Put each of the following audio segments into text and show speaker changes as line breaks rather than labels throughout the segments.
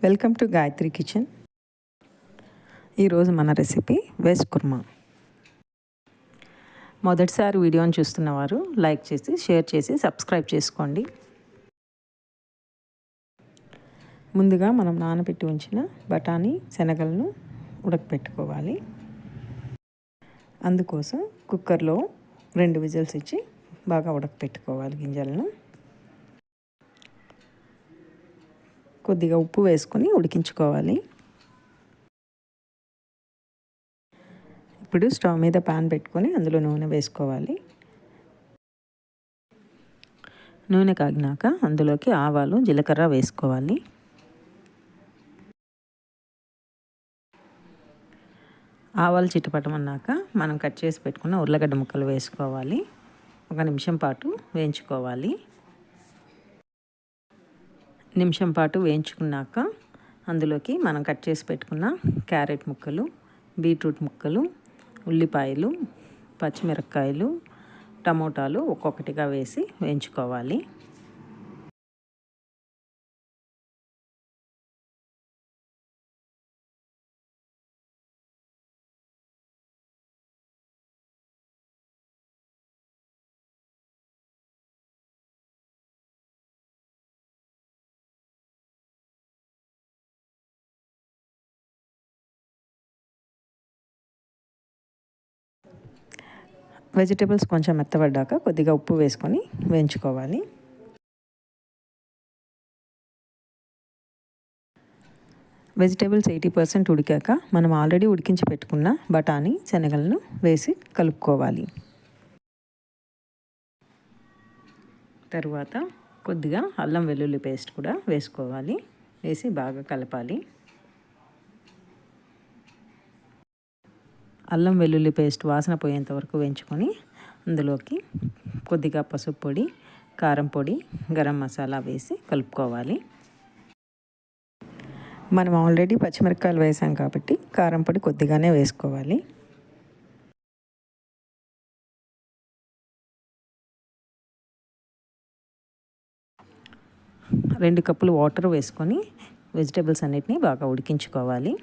Welcome to Gayatri kitchen. ఈరోజు మన recipe veg kurma. మొదటిసారి వీడియోని చూస్తున్నవారు లైక్ చేసి షేర్ చేసి సబ్స్క్రైబ్ చేసుకోండి. ముందుగా మనం నానబెట్టి ఉంచిన బఠానీ శనగలను ఉడకపెట్టుకోవాలి. అందుకోసం కుక్కర్లో 2 విజిల్స్ ఇచ్చి బాగా ఉడకపెట్టుకోవాలి గింజలను. కొద్దిగా ఉప్పు వేసుకొని ఉడికించుకోవాలి. ఇప్పుడు స్టవ్ మీద పాన్ పెట్టుకొని అందులో నూనె వేసుకోవాలి. నూనె కాగినాక అందులోకి ఆవాలు జీలకర్ర వేసుకోవాలి. ఆవాలు చిటపటమన్నాక మనం కట్ చేసి పెట్టుకున్న ఉర్లగడ్డ ముక్కలు వేసుకోవాలి. 1 నిమిషం పాటు వేయించుకోవాలి. నిమిషం పాటు వేయించుకున్నాక అందులోకి మనం కట్ చేసి పెట్టుకున్న క్యారెట్ ముక్కలు, బీట్రూట్ ముక్కలు, ఉల్లిపాయలు, పచ్చిమిరపకాయలు, టమోటాలు ఒక్కొక్కటిగా వేసి వేయించుకోవాలి. వెజిటేబుల్స్ కొంచెం మెత్తబడ్డాక కొద్దిగా ఉప్పు వేసుకొని వేయించుకోవాలి. వెజిటేబుల్స్ 80% ఉడికాక మనం ఆల్రెడీ ఉడికించి పెట్టుకున్న బఠానీ శనగలను వేసి కలుపుకోవాలి. తరువాత కొద్దిగా అల్లం వెల్లుల్లి పేస్ట్ కూడా వేసుకోవాలి. వేసి బాగా కలపాలి. అల్లం వెల్లుల్లి పేస్ట్ వాసన పోయేంత వరకు వేయించుకొని అందులోకి కొద్దిగా పసుపు పొడి, కారం పొడి, గరం మసాలా వేసి కలుపుకోవాలి. మనం ఆల్రెడీ పచ్చిమిరపకాయలు వేసాం కాబట్టి కారం పొడి కొద్దిగానే వేసుకోవాలి. రెండు కప్పులు వాటర్ వేసుకొని వెజిటేబుల్స్ అన్నిటినీ బాగా ఉడికించుకోవాలి.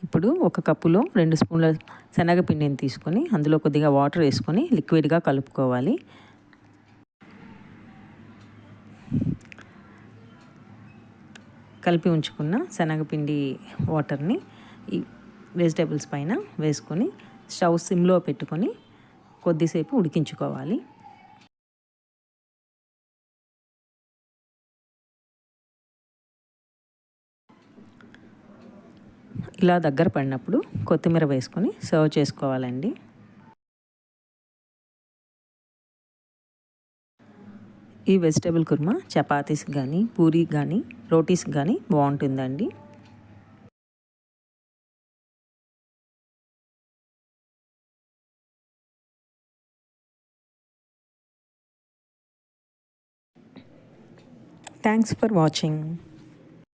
ఇప్పుడు 1 కప్పులో 2 స్పూన్ల శనగపిండిని తీసుకొని అందులో కొద్దిగా వాటర్ వేసుకొని లిక్విడ్గా కలుపుకోవాలి. కలిపి ఉంచుకున్న శనగపిండి వాటర్ని ఈ వెజిటేబుల్స్ పైన వేసుకొని స్టవ్ సిమ్లో పెట్టుకొని కొద్దిసేపు ఉడికించుకోవాలి. ఇలా దగ్గర పడినప్పుడు కొత్తిమీర వేసుకొని సర్వ్ చేసుకోవాలండి. ఈ వెజిటేబుల్ కుర్మా చపాతీస్ కానీ, పూరీ కానీ, రోటీస్ కానీ బాగుంటుందండి. Thanks for watching.